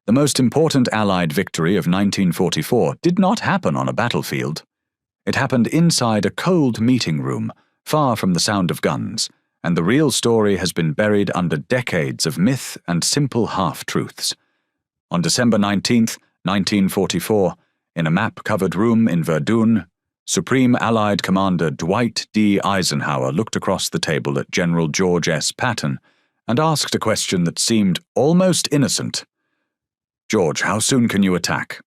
The most important Allied victory of 1944 did not happen on a battlefield. It happened inside a cold meeting room, far from the sound of guns, and the real story has been buried under decades of myth and simple half-truths. On December 19, 1944, in a map-covered room in Verdun, Supreme Allied Commander Dwight D. Eisenhower looked across the table at General George S. Patton and asked a question that seemed almost innocent. "George, how soon can you attack?"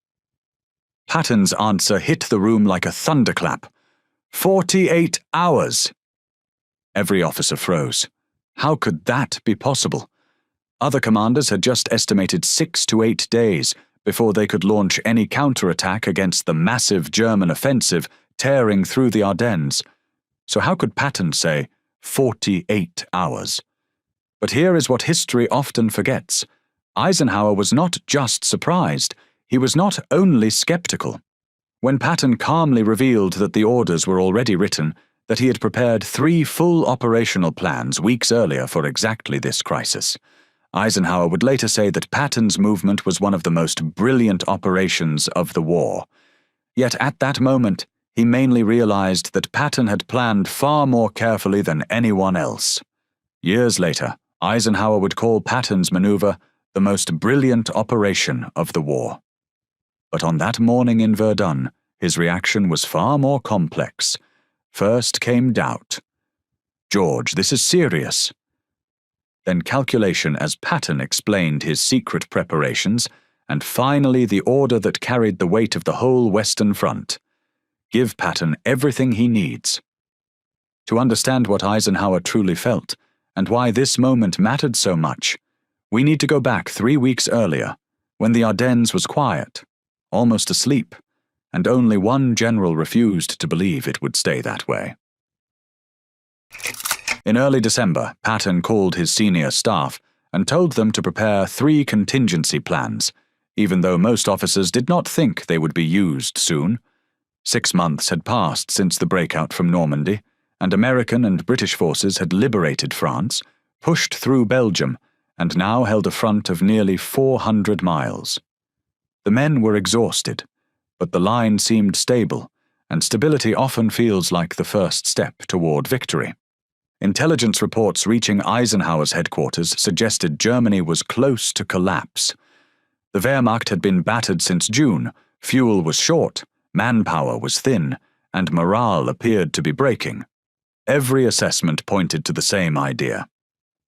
Patton's answer hit the room like a thunderclap. 48 hours! Every officer froze. How could that be possible? Other commanders had just estimated 6 to 8 days before they could launch any counterattack against the massive German offensive tearing through the Ardennes. So how could Patton say 48 hours? But here is what history often forgets. Eisenhower was not just surprised, he was not only skeptical. When Patton calmly revealed that the orders were already written, that he had prepared 3 full operational plans weeks earlier for exactly this crisis, Eisenhower would later say that Patton's movement was one of the most brilliant operations of the war. Yet at that moment, he mainly realized that Patton had planned far more carefully than anyone else. Years later, Eisenhower would call Patton's maneuver the most brilliant operation of the war. But on that morning in Verdun, his reaction was far more complex. First came doubt. "George, this is serious." Then calculation as Patton explained his secret preparations, and finally the order that carried the weight of the whole Western Front. Give Patton everything he needs. To understand what Eisenhower truly felt, and why this moment mattered so much, we need to go back 3 weeks earlier, when the Ardennes was quiet, almost asleep, and only one general refused to believe it would stay that way. In early December, Patton called his senior staff and told them to prepare 3 contingency plans, even though most officers did not think they would be used soon. 6 months had passed since the breakout from Normandy, and American and British forces had liberated France, pushed through Belgium, and now held a front of nearly 400 miles. The men were exhausted, but the line seemed stable, and stability often feels like the first step toward victory. Intelligence reports reaching Eisenhower's headquarters suggested Germany was close to collapse. The Wehrmacht had been battered since June, fuel was short, manpower was thin, and morale appeared to be breaking. Every assessment pointed to the same idea.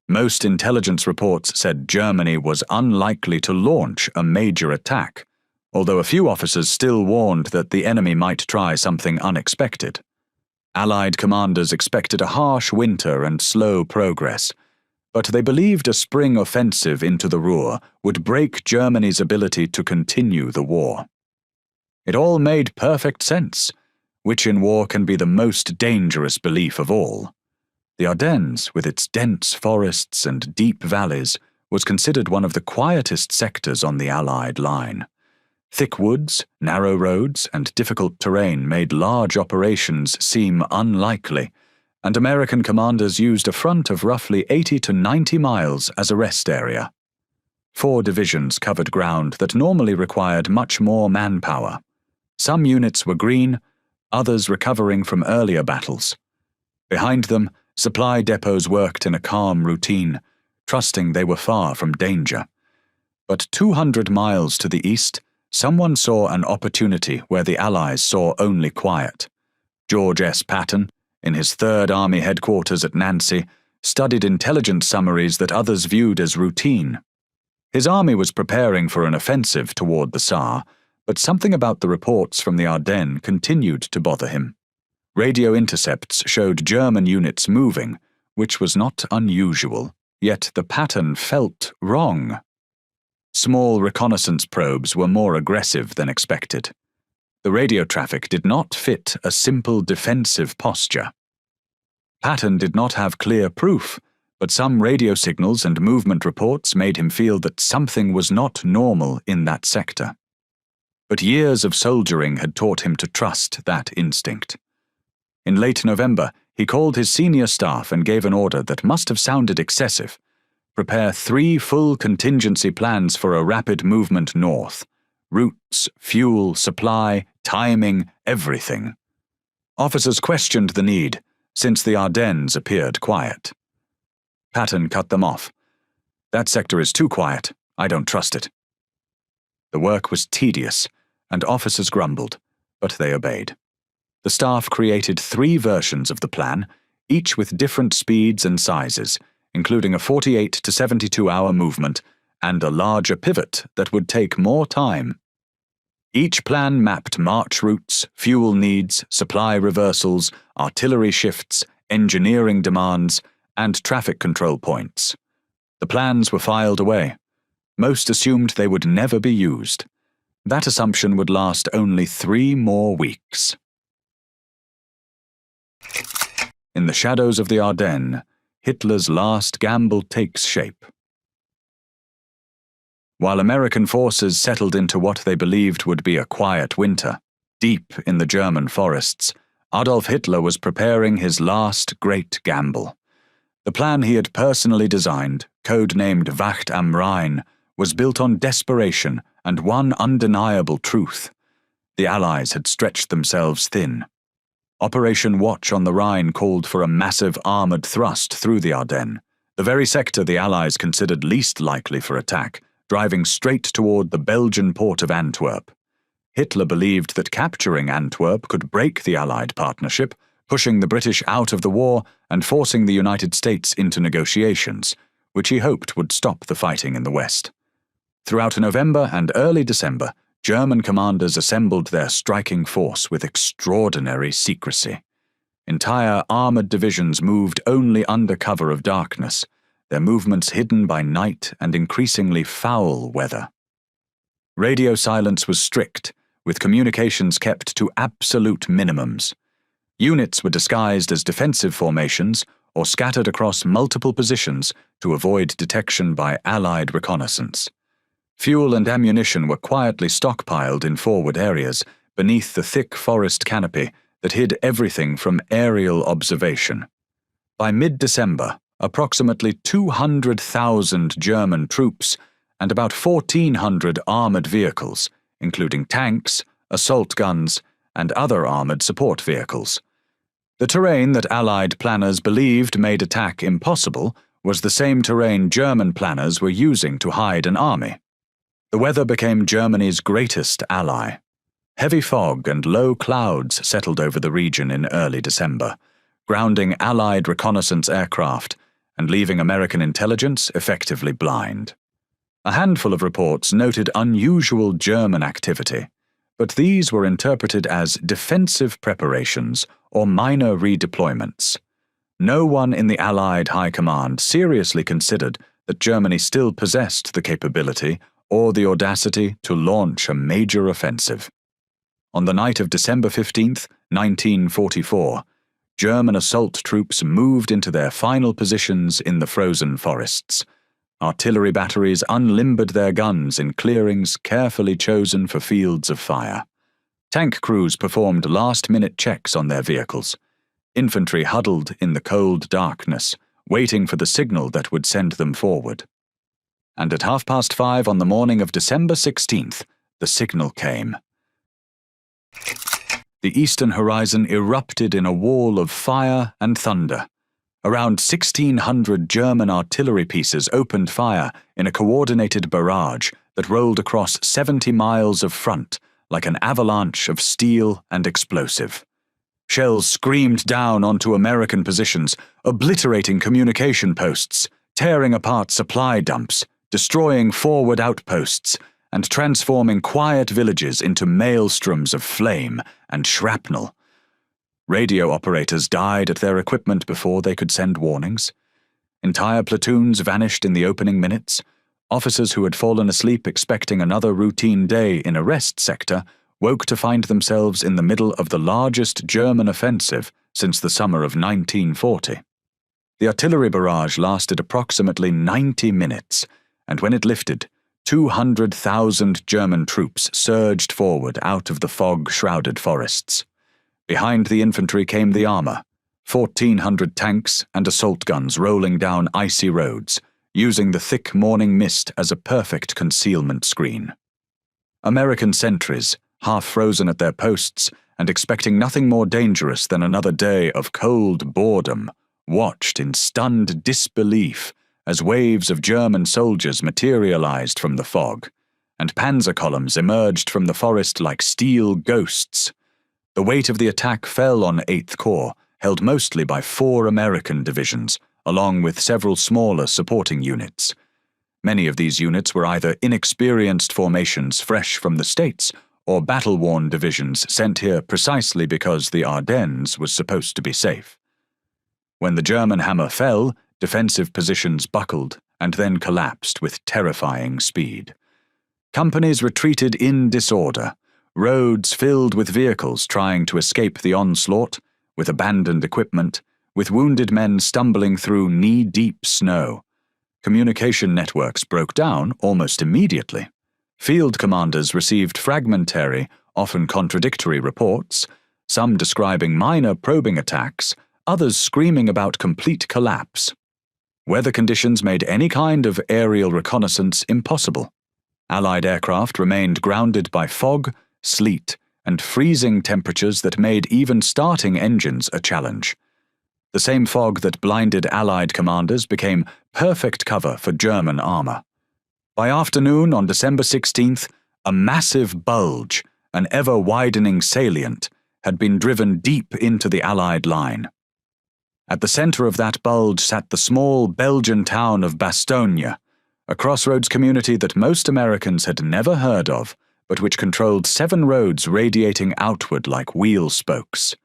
Most intelligence reports said Germany was unlikely to launch a major attack, although a few officers still warned that the enemy might try something unexpected. Allied commanders expected a harsh winter and slow progress, but they believed a spring offensive into the Ruhr would break Germany's ability to continue the war. It all made perfect sense, which in war can be the most dangerous belief of all. The Ardennes, with its dense forests and deep valleys, was considered one of the quietest sectors on the Allied line. Thick woods, narrow roads, and difficult terrain made large operations seem unlikely, and American commanders used a front of roughly 80 to 90 miles as a rest area. 4 divisions covered ground that normally required much more manpower. Some units were green, others recovering from earlier battles. Behind them, supply depots worked in a calm routine, trusting they were far from danger. But 200 miles to the east, someone saw an opportunity where the Allies saw only quiet. George S. Patton, in his 3rd Army headquarters at Nancy, studied intelligence summaries that others viewed as routine. His army was preparing for an offensive toward the Saar, but something about the reports from the Ardennes continued to bother him. Radio intercepts showed German units moving, which was not unusual, yet the pattern felt wrong. Small reconnaissance probes were more aggressive than expected. The radio traffic did not fit a simple defensive posture. Patton did not have clear proof, but some radio signals and movement reports made him feel that something was not normal in that sector. But years of soldiering had taught him to trust that instinct. In late November, he called his senior staff and gave an order that must have sounded excessive: prepare 3 full contingency plans for a rapid movement north. Routes, fuel, supply, timing, everything. Officers questioned the need, since the Ardennes appeared quiet. Patton cut them off. "That sector is too quiet. I don't trust it." The work was tedious, and officers grumbled, but they obeyed. The staff created 3 versions of the plan, each with different speeds and sizes, including a 48 to 72-hour movement and a larger pivot that would take more time. Each plan mapped march routes, fuel needs, supply reversals, artillery shifts, engineering demands, and traffic control points. The plans were filed away. Most assumed they would never be used. That assumption would last only 3 more weeks. In the shadows of the Ardennes, Hitler's last gamble takes shape. While American forces settled into what they believed would be a quiet winter, deep in the German forests, Adolf Hitler was preparing his last great gamble. The plan he had personally designed, codenamed Wacht am Rhein, was built on desperation and one undeniable truth. The Allies had stretched themselves thin. Operation Watch on the Rhine called for a massive armoured thrust through the Ardennes, the very sector the Allies considered least likely for attack, driving straight toward the Belgian port of Antwerp. Hitler believed that capturing Antwerp could break the Allied partnership, pushing the British out of the war and forcing the United States into negotiations, which he hoped would stop the fighting in the West. Throughout November and early December, German commanders assembled their striking force with extraordinary secrecy. Entire armoured divisions moved only under cover of darkness, their movements hidden by night and increasingly foul weather. Radio silence was strict, with communications kept to absolute minimums. Units were disguised as defensive formations or scattered across multiple positions to avoid detection by Allied reconnaissance. Fuel and ammunition were quietly stockpiled in forward areas beneath the thick forest canopy that hid everything from aerial observation. By mid-December, approximately 200,000 German troops and about 1,400 armoured vehicles, including tanks, assault guns, and other armoured support vehicles. The terrain that Allied planners believed made attack impossible was the same terrain German planners were using to hide an army. The weather became Germany's greatest ally. Heavy fog and low clouds settled over the region in early December, grounding Allied reconnaissance aircraft and leaving American intelligence effectively blind. A handful of reports noted unusual German activity, but these were interpreted as defensive preparations or minor redeployments. No one in the Allied High Command seriously considered that Germany still possessed the capability or the audacity to launch a major offensive. On the night of December 15, 1944, German assault troops moved into their final positions in the frozen forests. Artillery batteries unlimbered their guns in clearings carefully chosen for fields of fire. Tank crews performed last-minute checks on their vehicles. Infantry huddled in the cold darkness, waiting for the signal that would send them forward. And at 5:30 on the morning of December 16th, the signal came. The eastern horizon erupted in a wall of fire and thunder. Around 1,600 German artillery pieces opened fire in a coordinated barrage that rolled across 70 miles of front like an avalanche of steel and explosive. Shells screamed down onto American positions, obliterating communication posts, tearing apart supply dumps, destroying forward outposts, and transforming quiet villages into maelstroms of flame and shrapnel. Radio operators died at their equipment before they could send warnings. Entire platoons vanished in the opening minutes. Officers who had fallen asleep expecting another routine day in a rest sector woke to find themselves in the middle of the largest German offensive since the summer of 1940. The artillery barrage lasted approximately 90 minutes, and when it lifted, 200,000 German troops surged forward out of the fog-shrouded forests. Behind the infantry came the armor, 1,400 tanks and assault guns rolling down icy roads, using the thick morning mist as a perfect concealment screen. American sentries, half frozen at their posts and expecting nothing more dangerous than another day of cold boredom, watched in stunned disbelief as waves of German soldiers materialized from the fog, and panzer columns emerged from the forest like steel ghosts. The weight of the attack fell on 8th Corps, held mostly by 4 American divisions, along with several smaller supporting units. Many of these units were either inexperienced formations fresh from the States or battle-worn divisions sent here precisely because the Ardennes was supposed to be safe. When the German hammer fell, defensive positions buckled and then collapsed with terrifying speed. Companies retreated in disorder, roads filled with vehicles trying to escape the onslaught, with abandoned equipment, with wounded men stumbling through knee-deep snow. Communication networks broke down almost immediately. Field commanders received fragmentary, often contradictory reports, some describing minor probing attacks, others screaming about complete collapse. Weather conditions made any kind of aerial reconnaissance impossible. Allied aircraft remained grounded by fog, sleet, and freezing temperatures that made even starting engines a challenge. The same fog that blinded Allied commanders became perfect cover for German armor. By afternoon on December 16th, a massive bulge, an ever-widening salient, had been driven deep into the Allied line. At the center of that bulge sat the small Belgian town of Bastogne, a crossroads community that most Americans had never heard of, but which controlled 7 roads radiating outward like wheel spokes.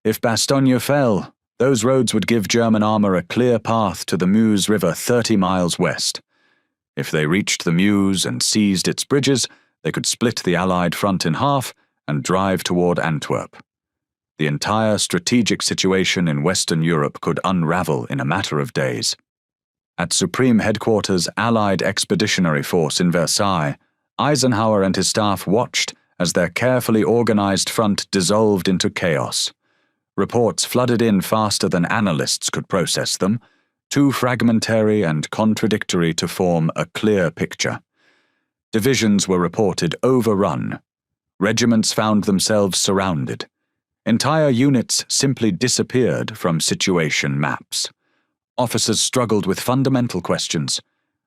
If Bastogne fell, those roads would give German armor a clear path to the Meuse River 30 miles west. If they reached the Meuse and seized its bridges, they could split the Allied front in half and drive toward Antwerp. The entire strategic situation in Western Europe could unravel in a matter of days. At Supreme Headquarters Allied Expeditionary Force in Versailles, Eisenhower and his staff watched as their carefully organized front dissolved into chaos. Reports flooded in faster than analysts could process them, too fragmentary and contradictory to form a clear picture. Divisions were reported overrun. Regiments found themselves surrounded. Entire units simply disappeared from situation maps. Officers struggled with fundamental questions.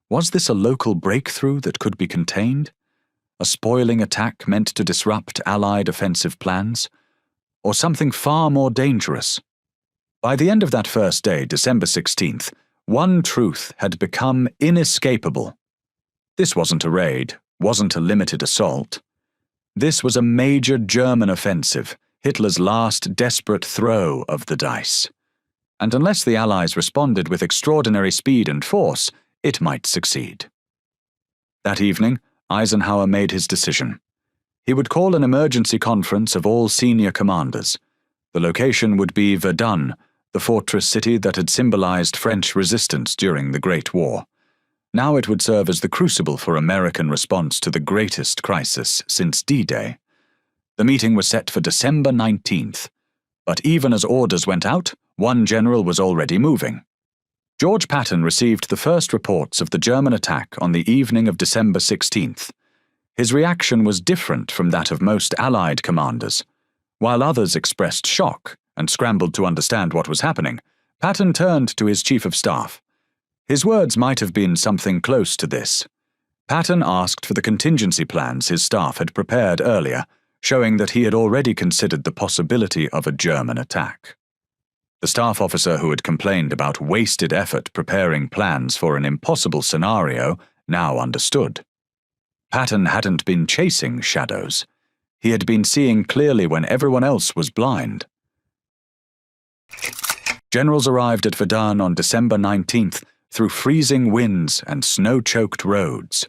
Was this a local breakthrough that could be contained? A spoiling attack meant to disrupt Allied offensive plans? Or something far more dangerous? By the end of that first day, December 16th, one truth had become inescapable. This wasn't a raid, wasn't a limited assault. This was a major German offensive, Hitler's last desperate throw of the dice. And unless the Allies responded with extraordinary speed and force, it might succeed. That evening, Eisenhower made his decision. He would call an emergency conference of all senior commanders. The location would be Verdun, the fortress city that had symbolized French resistance during the Great War. Now it would serve as the crucible for American response to the greatest crisis since D-Day. The meeting was set for December 19th, but even as orders went out, one general was already moving. George Patton received the first reports of the German attack on the evening of December 16th. His reaction was different from that of most Allied commanders. While others expressed shock and scrambled to understand what was happening, Patton turned to his chief of staff. His words might have been something close to this. Patton asked for the contingency plans his staff had prepared earlier, showing that he had already considered the possibility of a German attack. The staff officer who had complained about wasted effort preparing plans for an impossible scenario now understood. Patton hadn't been chasing shadows. He had been seeing clearly when everyone else was blind. Generals arrived at Verdun on December 19th through freezing winds and snow-choked roads.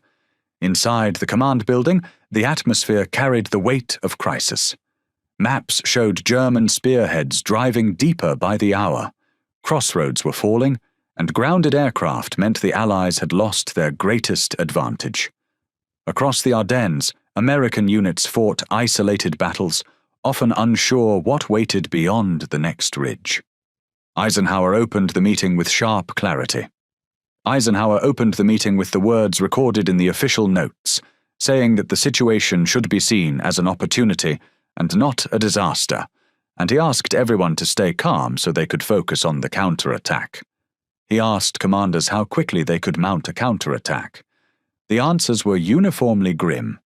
Inside the command building, the atmosphere carried the weight of crisis. Maps showed German spearheads driving deeper by the hour. Crossroads were falling, and grounded aircraft meant the Allies had lost their greatest advantage. Across the Ardennes, American units fought isolated battles, often unsure what waited beyond the next ridge. Eisenhower opened the meeting with sharp clarity. Eisenhower opened the meeting with the words recorded in the official notes, saying that the situation should be seen as an opportunity and not a disaster, and he asked everyone to stay calm so they could focus on the counterattack. He asked commanders how quickly they could mount a counterattack. The answers were uniformly grim.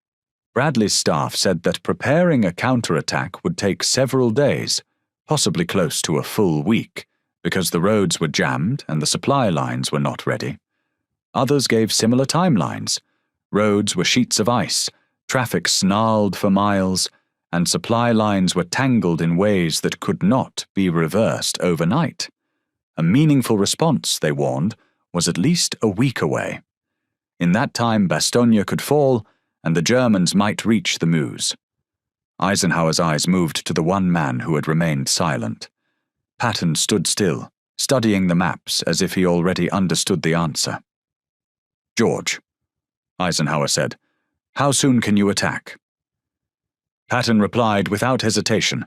Bradley's staff said that preparing a counterattack would take several days, possibly close to a full week, because the roads were jammed and the supply lines were not ready. Others gave similar timelines. Roads were sheets of ice, traffic snarled for miles, and supply lines were tangled in ways that could not be reversed overnight. A meaningful response, they warned, was at least a week away. In that time, Bastogne could fall, and the Germans might reach the Meuse. Eisenhower's eyes moved to the one man who had remained silent. Patton stood still, studying the maps as if he already understood the answer. "George," Eisenhower said, "how soon can you attack?" Patton replied without hesitation,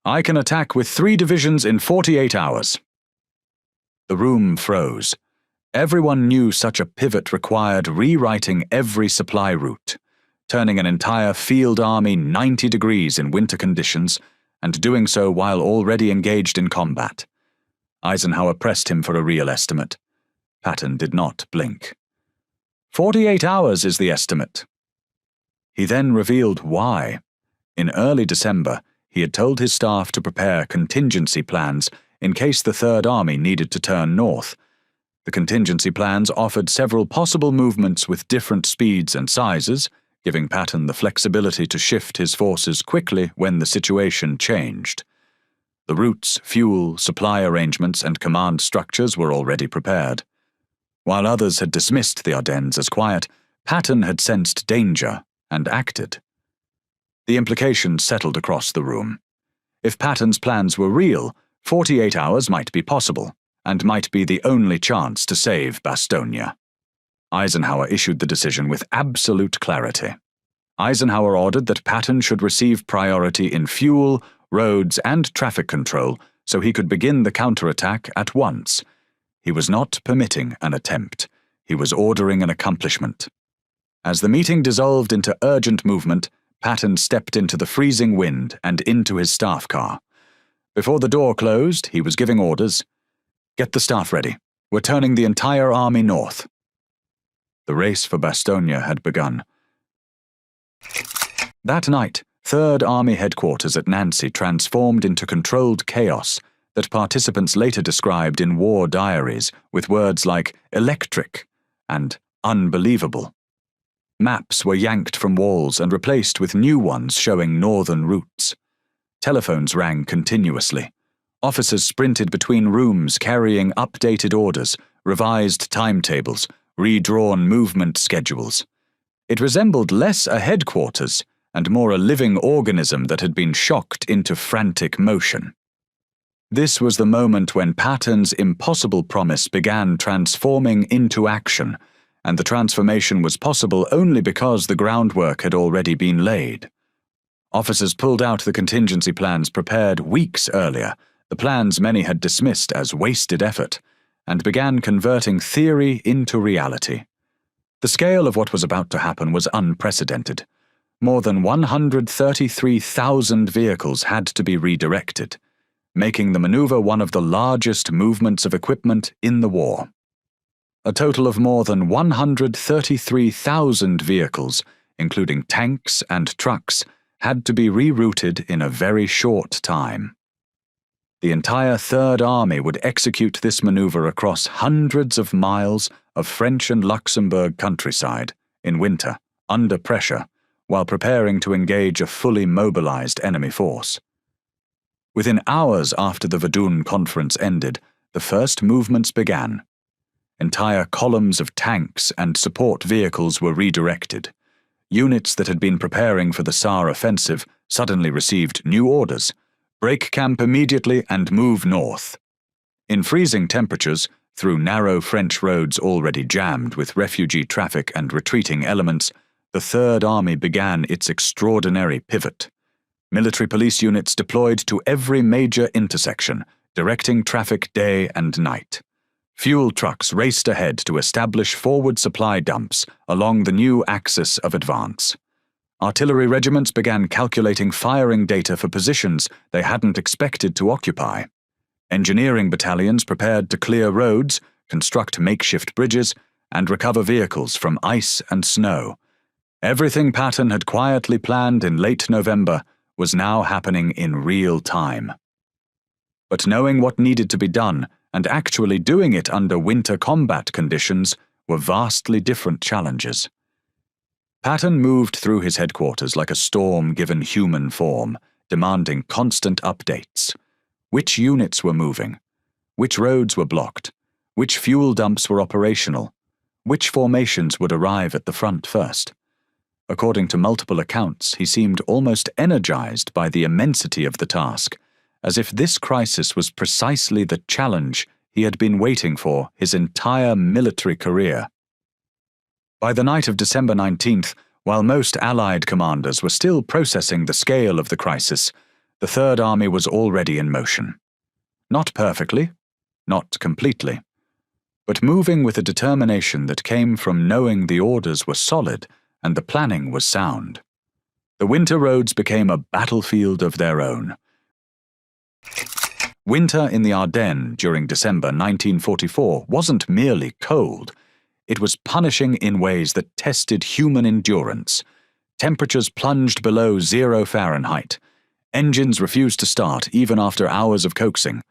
"I can attack with 3 divisions in 48 hours." The room froze. Everyone knew such a pivot required rewriting every supply route, turning an entire field army 90 degrees in winter conditions, and doing so while already engaged in combat. Eisenhower pressed him for a real estimate. Patton did not blink. 48 hours is the estimate." He then revealed why. In early December, he had told his staff to prepare contingency plans in case the Third Army needed to turn north. The contingency plans offered several possible movements with different speeds and sizes, giving Patton the flexibility to shift his forces quickly when the situation changed. The routes, fuel, supply arrangements, and command structures were already prepared. While others had dismissed the Ardennes as quiet, Patton had sensed danger and acted. The implications settled across the room. If Patton's plans were real, 48 hours might be possible, and might be the only chance to save Bastogne. Eisenhower issued the decision with absolute clarity. Eisenhower ordered that Patton should receive priority in fuel, roads, and traffic control so he could begin the counterattack at once. He was not permitting an attempt. He was ordering an accomplishment. As the meeting dissolved into urgent movement, Patton stepped into the freezing wind and into his staff car. Before the door closed, he was giving orders. "Get the staff ready. We're turning the entire army north." The race for Bastogne had begun. That night, Third Army headquarters at Nancy transformed into controlled chaos that participants later described in war diaries with words like electric and unbelievable. Maps were yanked from walls and replaced with new ones showing northern routes. Telephones rang continuously. Officers sprinted between rooms carrying updated orders, revised timetables, redrawn movement schedules. It resembled less a headquarters and more a living organism that had been shocked into frantic motion. This was the moment when Patton's impossible promise began transforming into action, and the transformation was possible only because the groundwork had already been laid. Officers pulled out the contingency plans prepared weeks earlier, the plans many had dismissed as wasted effort, and began converting theory into reality. The scale of what was about to happen was unprecedented. More than 133,000 vehicles had to be redirected, making the maneuver one of the largest movements of equipment in the war. A total of more than 133,000 vehicles, including tanks and trucks, had to be rerouted in a very short time. The entire Third Army would execute this maneuver across hundreds of miles of French and Luxembourg countryside, in winter, under pressure, while preparing to engage a fully mobilized enemy force. Within hours after the Verdun conference ended, the first movements began. Entire columns of tanks and support vehicles were redirected. Units that had been preparing for the Saar offensive suddenly received new orders: break camp immediately and move north. In freezing temperatures, through narrow French roads already jammed with refugee traffic and retreating elements, the Third Army began its extraordinary pivot. Military police units deployed to every major intersection, directing traffic day and night. Fuel trucks raced ahead to establish forward supply dumps along the new axis of advance. Artillery regiments began calculating firing data for positions they hadn't expected to occupy. Engineering battalions prepared to clear roads, construct makeshift bridges, and recover vehicles from ice and snow. Everything Patton had quietly planned in late November was now happening in real time. But knowing what needed to be done and actually doing it under winter combat conditions were vastly different challenges. Patton moved through his headquarters like a storm given human form, demanding constant updates. Which units were moving? Which roads were blocked? Which fuel dumps were operational? Which formations would arrive at the front first? According to multiple accounts, he seemed almost energized by the immensity of the task, as if this crisis was precisely the challenge he had been waiting for his entire military career. By the night of December 19th, while most Allied commanders were still processing the scale of the crisis, the Third Army was already in motion. Not perfectly, not completely, but moving with a determination that came from knowing the orders were solid and the planning was sound. The winter roads became a battlefield of their own. Winter in the Ardennes during December 1944 wasn't merely cold. It was punishing in ways that tested human endurance. Temperatures plunged below 0 Fahrenheit. Engines refused to start even after hours of coaxing.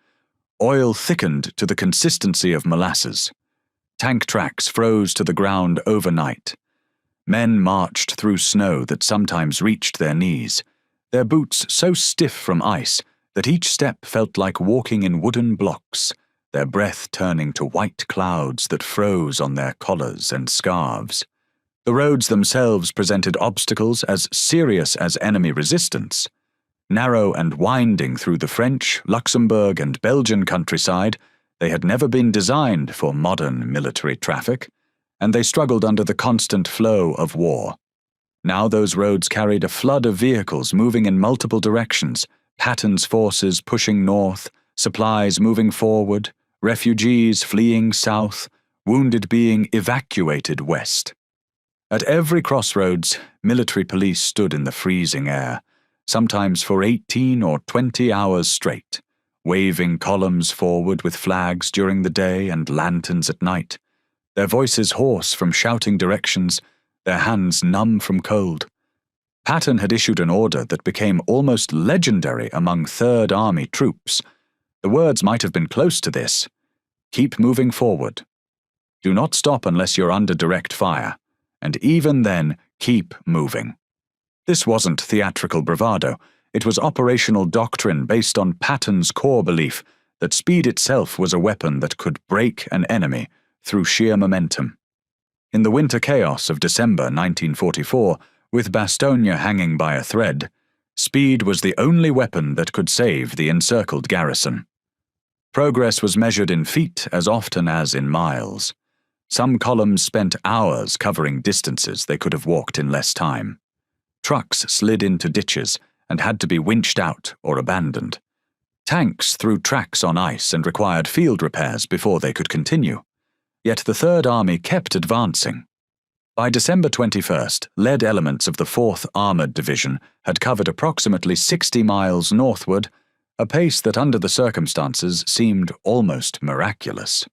Oil thickened to the consistency of molasses. Tank tracks froze to the ground overnight. Men marched through snow that sometimes reached their knees, their boots so stiff from ice that each step felt like walking in wooden blocks, their breath turning to white clouds that froze on their collars and scarves. The roads themselves presented obstacles as serious as enemy resistance. Narrow and winding through the French, Luxembourg, and Belgian countryside, they had never been designed for modern military traffic, and they struggled under the constant flow of war. Now those roads carried a flood of vehicles moving in multiple directions, Patton's forces pushing north, supplies moving forward, refugees fleeing south, wounded being evacuated west. At every crossroads, military police stood in the freezing air, sometimes for 18 or 20 hours straight, waving columns forward with flags during the day and lanterns at night, their voices hoarse from shouting directions, their hands numb from cold. Patton had issued an order that became almost legendary among Third Army troops. The words might have been close to this: keep moving forward. Do not stop unless you're under direct fire, and even then, keep moving. This wasn't theatrical bravado. It was operational doctrine based on Patton's core belief that speed itself was a weapon that could break an enemy through sheer momentum. In the winter chaos of December 1944, with Bastogne hanging by a thread, speed was the only weapon that could save the encircled garrison. Progress was measured in feet as often as in miles. Some columns spent hours covering distances they could have walked in less time. Trucks slid into ditches and had to be winched out or abandoned. Tanks threw tracks on ice and required field repairs before they could continue. Yet the Third Army kept advancing. By December 21st, lead elements of the 4th Armoured Division had covered approximately 60 miles northward, a pace that under the circumstances seemed almost miraculous.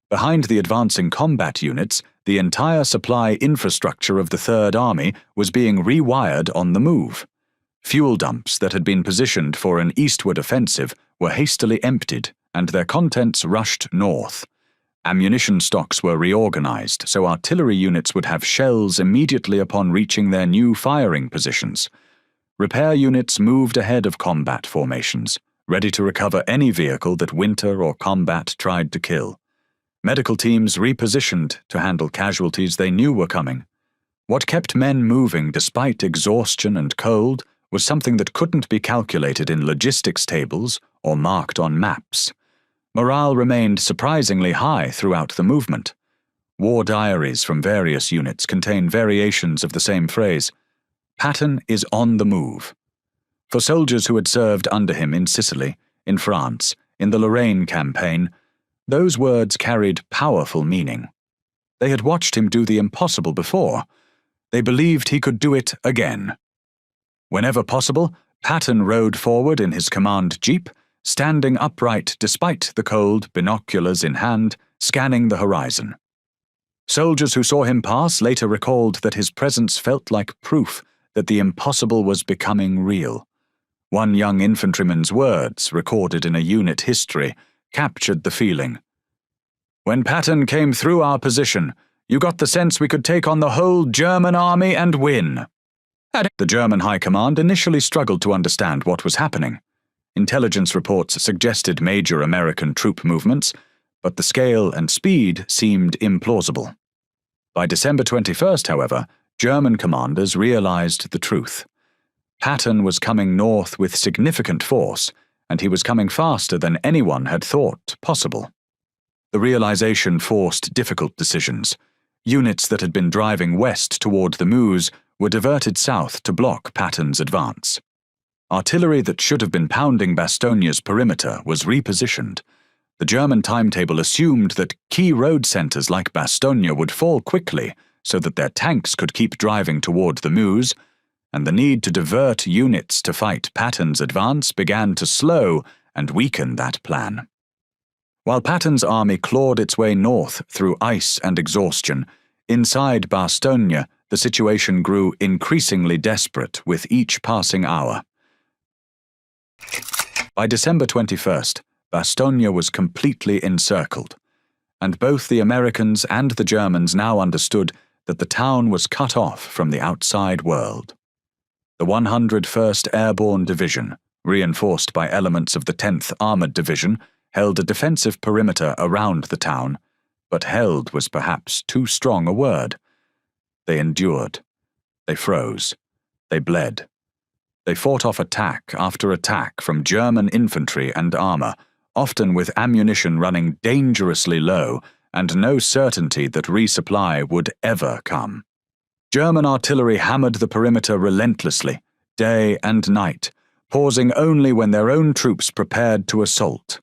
Behind the advancing combat units, the entire supply infrastructure of the Third Army was being rewired on the move. Fuel dumps that had been positioned for an eastward offensive were hastily emptied, and their contents rushed north. Ammunition stocks were reorganized so artillery units would have shells immediately upon reaching their new firing positions. Repair units moved ahead of combat formations, ready to recover any vehicle that winter or combat tried to kill. Medical teams repositioned to handle casualties they knew were coming. What kept men moving despite exhaustion and cold was something that couldn't be calculated in logistics tables or marked on maps. Morale remained surprisingly high throughout the movement. War diaries from various units contain variations of the same phrase: Patton is on the move. For soldiers who had served under him in Sicily, in France, in the Lorraine campaign, Those words carried powerful meaning. They had watched him do the impossible before. They believed he could do it again. Whenever possible, Patton rode forward in his command jeep, standing upright despite the cold, binoculars in hand, scanning the horizon. Soldiers who saw him pass later recalled that his presence felt like proof that the impossible was becoming real. One young infantryman's words, recorded in a unit history, captured the feeling. "When Patton came through our position, you got the sense we could take on the whole German army and win." The German High Command initially struggled to understand what was happening. Intelligence reports suggested major American troop movements, but the scale and speed seemed implausible. By December 21st, however, German commanders realized the truth. Patton was coming north with significant force, and he was coming faster than anyone had thought possible. The realization forced difficult decisions. Units that had been driving west toward the Meuse were diverted south to block Patton's advance. Artillery that should have been pounding Bastogne's perimeter was repositioned. The German timetable assumed that key road centers like Bastogne would fall quickly so that their tanks could keep driving toward the Meuse, and the need to divert units to fight Patton's advance began to slow and weaken that plan. While Patton's army clawed its way north through ice and exhaustion, inside Bastogne the situation grew increasingly desperate with each passing hour. By December 21st, Bastogne was completely encircled, and both the Americans and the Germans now understood that the town was cut off from the outside world. The 101st Airborne Division, reinforced by elements of the 10th Armored Division, held a defensive perimeter around the town, but held was perhaps too strong a word. They endured. They froze. They bled. They fought off attack after attack from German infantry and armor, often with ammunition running dangerously low and no certainty that resupply would ever come. German artillery hammered the perimeter relentlessly, day and night, pausing only when their own troops prepared to assault.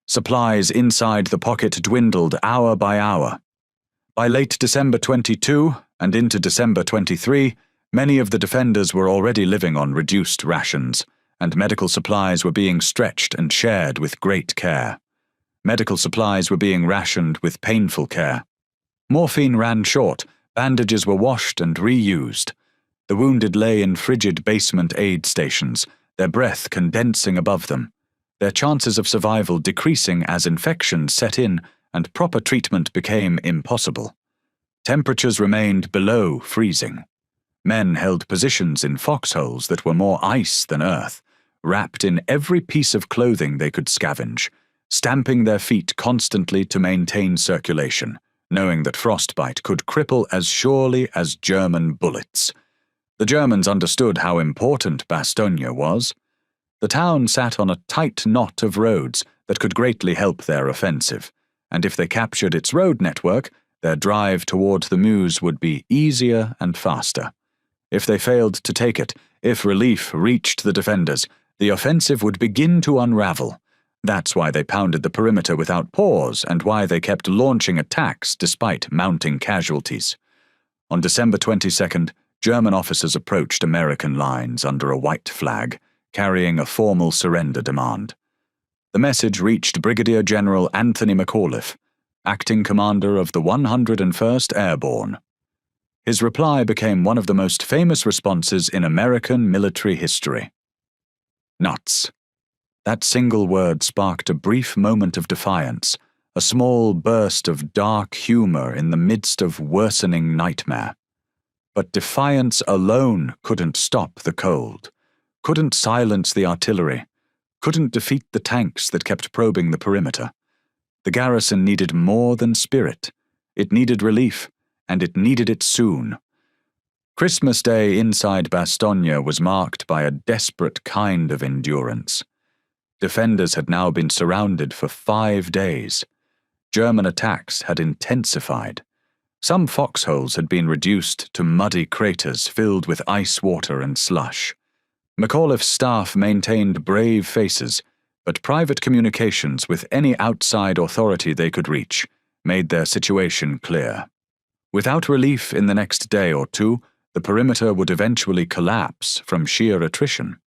Supplies inside the pocket dwindled hour by hour. By late December 22 and into December 23, many of the defenders were already living on reduced rations, and medical supplies were being stretched and shared with great care. Medical supplies were being rationed with painful care. Morphine ran short, bandages were washed and reused. The wounded lay in frigid basement aid stations, their breath condensing above them, their chances of survival decreasing as infections set in and proper treatment became impossible. Temperatures remained below freezing. Men held positions in foxholes that were more ice than earth, wrapped in every piece of clothing they could scavenge, stamping their feet constantly to maintain circulation, knowing that frostbite could cripple as surely as German bullets. The Germans understood how important Bastogne was. The town sat on a tight knot of roads that could greatly help their offensive, and if they captured its road network, their drive toward the Meuse would be easier and faster. If they failed to take it, if relief reached the defenders, the offensive would begin to unravel. That's why they pounded the perimeter without pause and why they kept launching attacks despite mounting casualties. On December 22nd, German officers approached American lines under a white flag, carrying a formal surrender demand. The message reached Brigadier General Anthony McAuliffe, acting commander of the 101st Airborne. His reply became one of the most famous responses in American military history. Nuts. That single word sparked a brief moment of defiance, a small burst of dark humor in the midst of worsening nightmare. But defiance alone couldn't stop the cold, couldn't silence the artillery, couldn't defeat the tanks that kept probing the perimeter. The garrison needed more than spirit. It needed relief, and it needed it soon. Christmas Day inside Bastogne was marked by a desperate kind of endurance. Defenders had now been surrounded for 5 days. German attacks had intensified. Some foxholes had been reduced to muddy craters filled with ice water and slush. McAuliffe's staff maintained brave faces, but private communications with any outside authority they could reach made their situation clear. Without relief in the next day or two, the perimeter would eventually collapse from sheer attrition.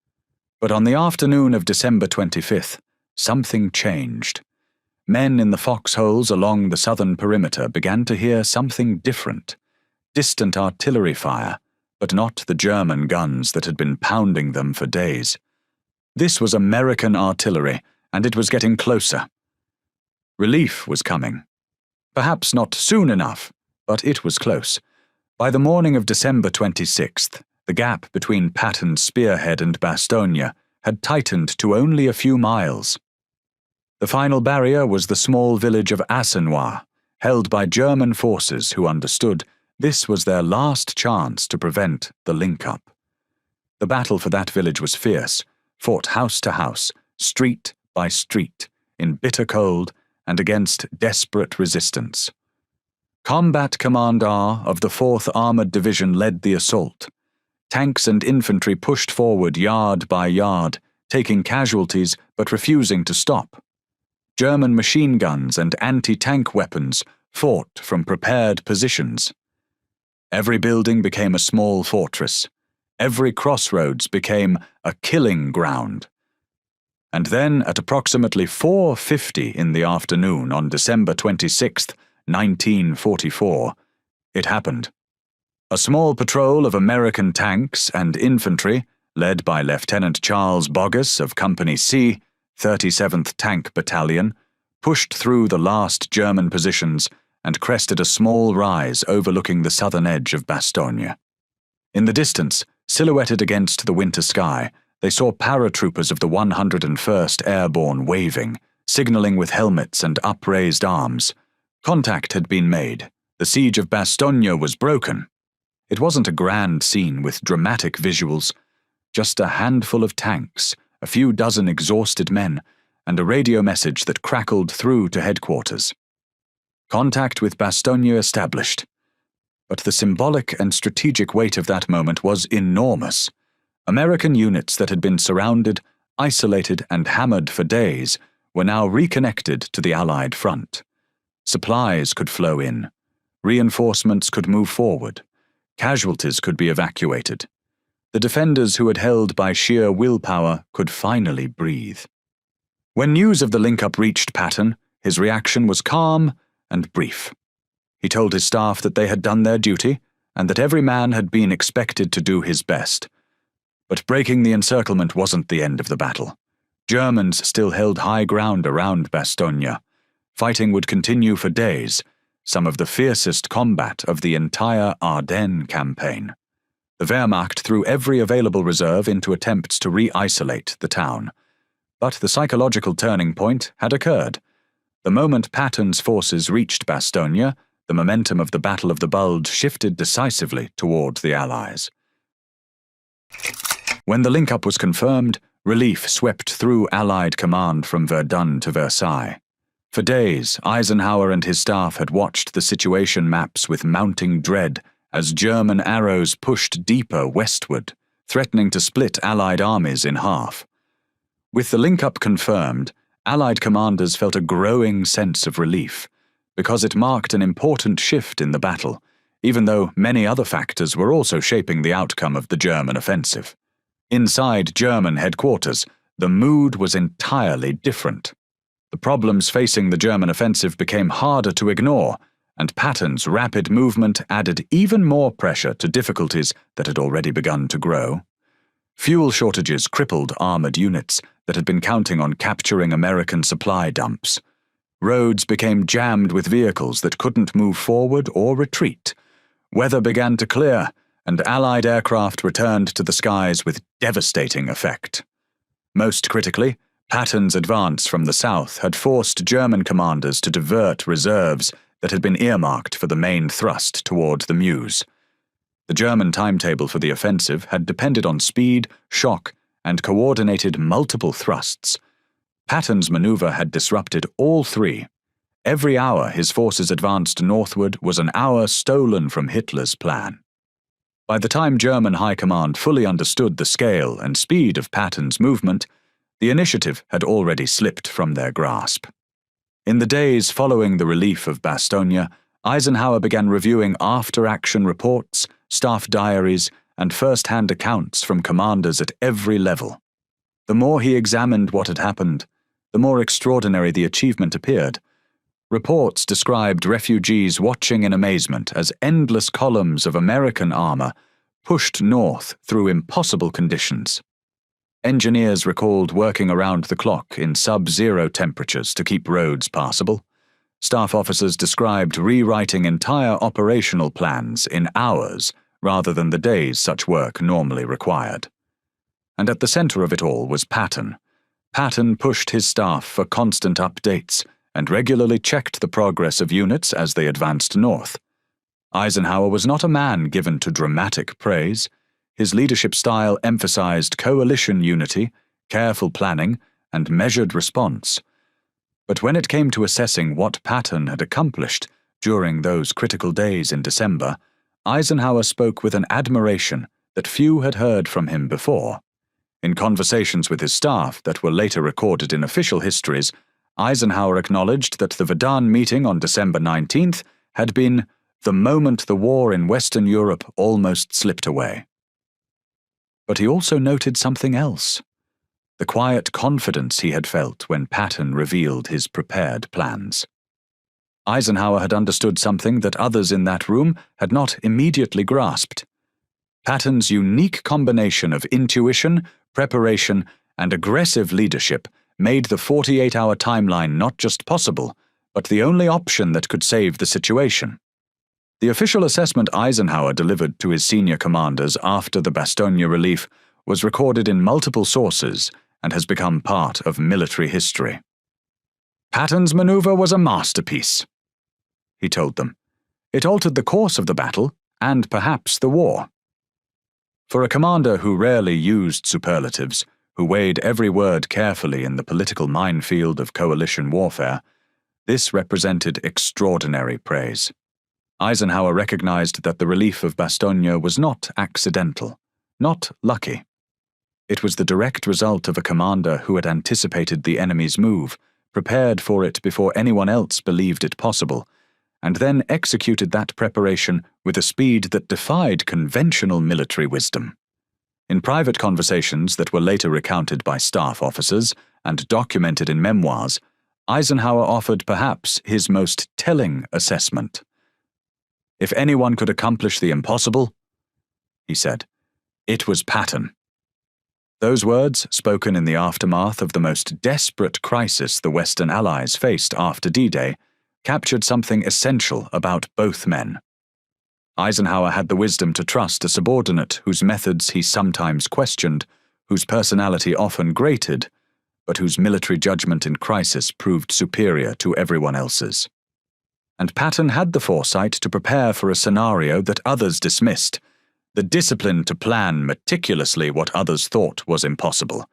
But on the afternoon of December 25th, something changed. Men in the foxholes along the southern perimeter began to hear something different. Distant artillery fire, but not the German guns that had been pounding them for days. This was American artillery, and it was getting closer. Relief was coming. Perhaps not soon enough, but it was close. By the morning of December 26th, the gap between Patton's spearhead and Bastogne had tightened to only a few miles. The final barrier was the small village of Eisenhower, held by German forces who understood this was their last chance to prevent the link-up. The battle for that village was fierce, fought house to house, street by street, in bitter cold and against desperate resistance. Combat Command R of the 4th Armored Division led the assault. Tanks and infantry pushed forward yard by yard, taking casualties but refusing to stop. German machine guns and anti-tank weapons fought from prepared positions. Every building became a small fortress. Every crossroads became a killing ground. And then, at approximately 4:50 in the afternoon on December 26th, 1944, it happened. A small patrol of American tanks and infantry, led by Lieutenant Charles Boggess of Company C, 37th Tank Battalion, pushed through the last German positions and crested a small rise overlooking the southern edge of Bastogne. In the distance, silhouetted against the winter sky, they saw paratroopers of the 101st Airborne waving, signaling with helmets and upraised arms. Contact had been made. The siege of Bastogne was broken. It wasn't a grand scene with dramatic visuals, just a handful of tanks, a few dozen exhausted men, and a radio message that crackled through to headquarters. Contact with Bastogne established. But the symbolic and strategic weight of that moment was enormous. American units that had been surrounded, isolated, and hammered for days were now reconnected to the Allied front. Supplies could flow in. Reinforcements could move forward. Casualties could be evacuated. The defenders who had held by sheer willpower could finally breathe. When news of the link-up reached Patton, his reaction was calm and brief. He told his staff that they had done their duty and that every man had been expected to do his best. But breaking the encirclement wasn't the end of the battle. Germans still held high ground around Bastogne. Fighting would continue for days, some of the fiercest combat of the entire Ardennes campaign. The Wehrmacht threw every available reserve into attempts to re-isolate the town. But the psychological turning point had occurred. The moment Patton's forces reached Bastogne, the momentum of the Battle of the Bulge shifted decisively toward the Allies. When the link-up was confirmed, relief swept through Allied command from Verdun to Versailles. For days, Eisenhower and his staff had watched the situation maps with mounting dread as German arrows pushed deeper westward, threatening to split Allied armies in half. With the link-up confirmed, Allied commanders felt a growing sense of relief, because it marked an important shift in the battle, even though many other factors were also shaping the outcome of the German offensive. Inside German headquarters, the mood was entirely different. The problems facing the German offensive became harder to ignore, and Patton's rapid movement added even more pressure to difficulties that had already begun to grow. Fuel shortages crippled armored units that had been counting on capturing American supply dumps. Roads became jammed with vehicles that couldn't move forward or retreat. Weather began to clear, and Allied aircraft returned to the skies with devastating effect. Most critically, Patton's advance from the south had forced German commanders to divert reserves that had been earmarked for the main thrust toward the Meuse. The German timetable for the offensive had depended on speed, shock, and coordinated multiple thrusts. Patton's maneuver had disrupted all three. Every hour his forces advanced northward was an hour stolen from Hitler's plan. By the time German High Command fully understood the scale and speed of Patton's movement, The initiative had already slipped from their grasp. In the days following the relief of Bastogne, Eisenhower began reviewing after-action reports, staff diaries, and first-hand accounts from commanders at every level. The more he examined what had happened, the more extraordinary the achievement appeared. Reports described refugees watching in amazement as endless columns of American armor pushed north through impossible conditions. Engineers recalled working around the clock in sub-zero temperatures to keep roads passable. Staff officers described rewriting entire operational plans in hours rather than the days such work normally required. And at the center of it all was Patton. Patton pushed his staff for constant updates and regularly checked the progress of units as they advanced north. Eisenhower was not a man given to dramatic praise. His leadership style emphasized coalition unity, careful planning, and measured response. But when it came to assessing what Patton had accomplished during those critical days in December, Eisenhower spoke with an admiration that few had heard from him before. In conversations with his staff that were later recorded in official histories, Eisenhower acknowledged that the Verdun meeting on December 19th had been the moment the war in Western Europe almost slipped away. But he also noted something else: the quiet confidence he had felt when Patton revealed his prepared plans. Eisenhower had understood something that others in that room had not immediately grasped. Patton's unique combination of intuition, preparation, and aggressive leadership made the 48-hour timeline not just possible, but the only option that could save the situation. The official assessment Eisenhower delivered to his senior commanders after the Bastogne relief was recorded in multiple sources and has become part of military history. "Patton's maneuver was a masterpiece," he told them. "It altered the course of the battle and perhaps the war." For a commander who rarely used superlatives, who weighed every word carefully in the political minefield of coalition warfare, this represented extraordinary praise. Eisenhower recognized that the relief of Bastogne was not accidental, not lucky. It was the direct result of a commander who had anticipated the enemy's move, prepared for it before anyone else believed it possible, and then executed that preparation with a speed that defied conventional military wisdom. In private conversations that were later recounted by staff officers and documented in memoirs, Eisenhower offered perhaps his most telling assessment. "If anyone could accomplish the impossible," he said, "it was Patton." Those words, spoken in the aftermath of the most desperate crisis the Western Allies faced after D-Day, captured something essential about both men. Eisenhower had the wisdom to trust a subordinate whose methods he sometimes questioned, whose personality often grated, but whose military judgment in crisis proved superior to everyone else's. And Patton had the foresight to prepare for a scenario that others dismissed, the discipline to plan meticulously what others thought was impossible,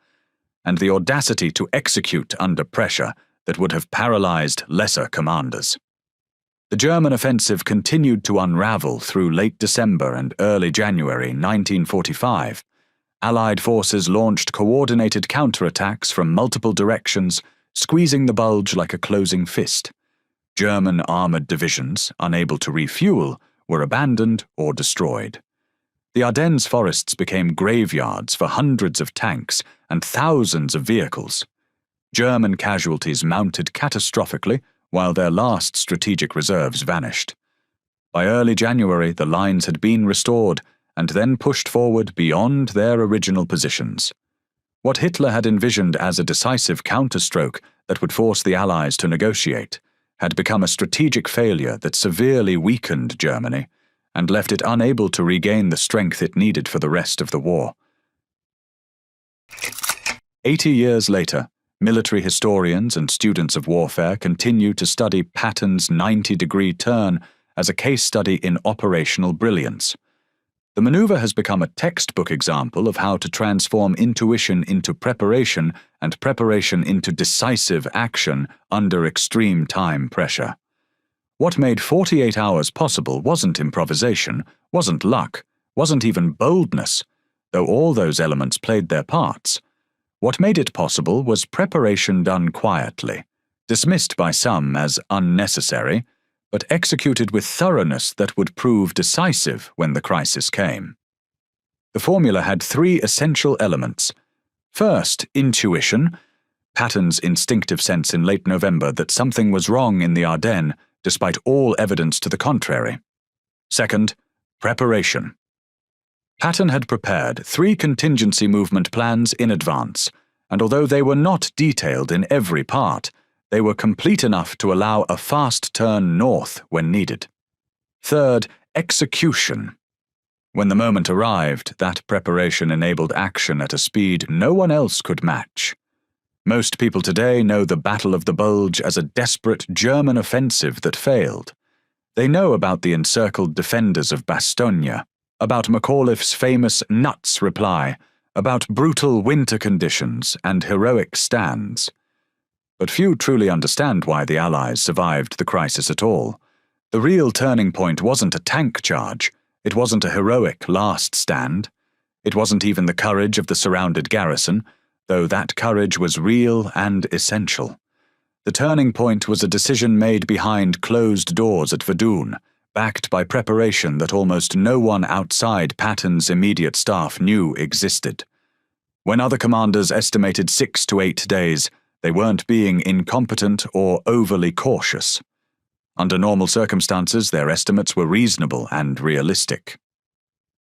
and the audacity to execute under pressure that would have paralyzed lesser commanders. The German offensive continued to unravel through late December and early January 1945. Allied forces launched coordinated counterattacks from multiple directions, squeezing the bulge like a closing fist. German armored divisions, unable to refuel, were abandoned or destroyed. The Ardennes forests became graveyards for hundreds of tanks and thousands of vehicles. German casualties mounted catastrophically, while their last strategic reserves vanished. By early January, the lines had been restored and then pushed forward beyond their original positions. What Hitler had envisioned as a decisive counterstroke that would force the Allies to negotiate had become a strategic failure that severely weakened Germany and left it unable to regain the strength it needed for the rest of the war. 80 years later, military historians and students of warfare continue to study Patton's 90-degree turn as a case study in operational brilliance. The maneuver has become a textbook example of how to transform intuition into preparation and preparation into decisive action under extreme time pressure. What made 48 hours possible wasn't improvisation, wasn't luck, wasn't even boldness, though all those elements played their parts. What made it possible was preparation done quietly, dismissed by some as unnecessary, but executed with thoroughness that would prove decisive when the crisis came. The formula had three essential elements. First, intuition, Patton's instinctive sense in late November that something was wrong in the Ardennes, despite all evidence to the contrary. Second, preparation. Patton had prepared 3 contingency movement plans in advance, and although they were not detailed in every part, they were complete enough to allow a fast turn north when needed. Third, execution. When the moment arrived, that preparation enabled action at a speed no one else could match. Most people today know the Battle of the Bulge as a desperate German offensive that failed. They know about the encircled defenders of Bastogne, about McAuliffe's famous nuts reply, about brutal winter conditions and heroic stands. But few truly understand why the Allies survived the crisis at all. The real turning point wasn't a tank charge. It wasn't a heroic last stand. It wasn't even the courage of the surrounded garrison, though that courage was real and essential. The turning point was a decision made behind closed doors at Verdun, backed by preparation that almost no one outside Patton's immediate staff knew existed. When other commanders estimated 6 to 8 days, they weren't being incompetent or overly cautious. Under normal circumstances, their estimates were reasonable and realistic.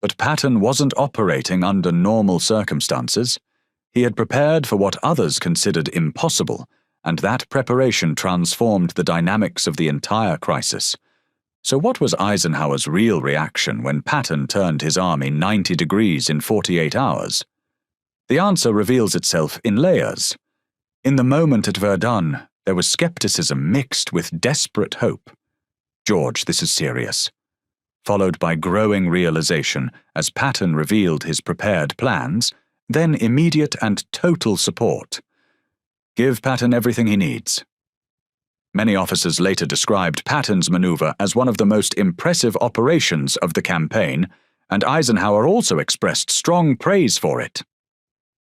But Patton wasn't operating under normal circumstances. He had prepared for what others considered impossible, and that preparation transformed the dynamics of the entire crisis. So what was Eisenhower's real reaction when Patton turned his army 90 degrees in 48 hours? The answer reveals itself in layers. In the moment at Verdun, there was skepticism mixed with desperate hope. "George, this is serious." Followed by growing realization as Patton revealed his prepared plans, then immediate and total support. Give Patton everything he needs. Many officers later described Patton's maneuver as one of the most impressive operations of the campaign, and Eisenhower also expressed strong praise for it.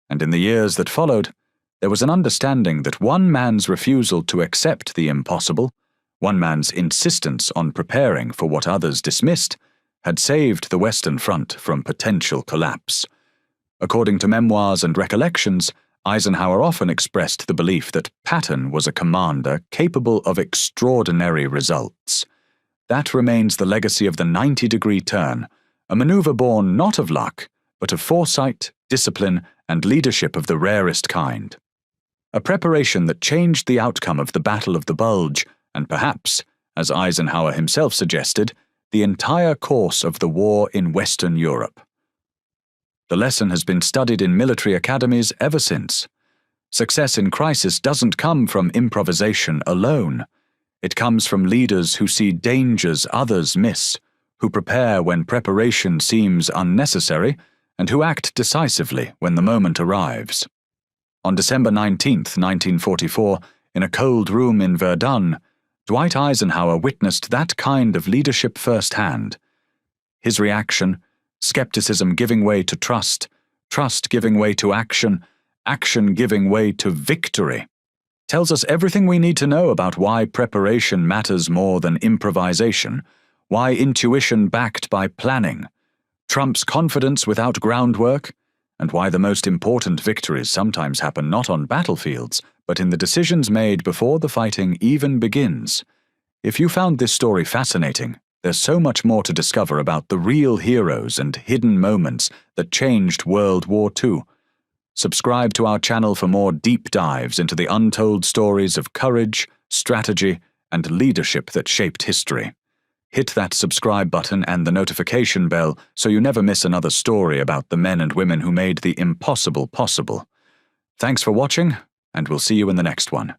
And in the years that followed, there was an understanding that one man's refusal to accept the impossible, one man's insistence on preparing for what others dismissed, had saved the Western Front from potential collapse. According to memoirs and recollections, Eisenhower often expressed the belief that Patton was a commander capable of extraordinary results. That remains the legacy of the 90-degree turn, a maneuver born not of luck, but of foresight, discipline, and leadership of the rarest kind. A preparation that changed the outcome of the Battle of the Bulge, and perhaps, as Eisenhower himself suggested, the entire course of the war in Western Europe. The lesson has been studied in military academies ever since. Success in crisis doesn't come from improvisation alone. It comes from leaders who see dangers others miss, who prepare when preparation seems unnecessary, and who act decisively when the moment arrives. On December 19, 1944, in a cold room in Verdun, Dwight Eisenhower witnessed that kind of leadership firsthand. His reaction, skepticism giving way to trust, trust giving way to action, action giving way to victory, tells us everything we need to know about why preparation matters more than improvisation, why intuition backed by planning trumps confidence without groundwork, and why the most important victories sometimes happen not on battlefields, but in the decisions made before the fighting even begins. If you found this story fascinating, there's so much more to discover about the real heroes and hidden moments that changed World War II. Subscribe to our channel for more deep dives into the untold stories of courage, strategy, and leadership that shaped history. Hit that subscribe button and the notification bell so you never miss another story about the men and women who made the impossible possible. Thanks for watching, and we'll see you in the next one.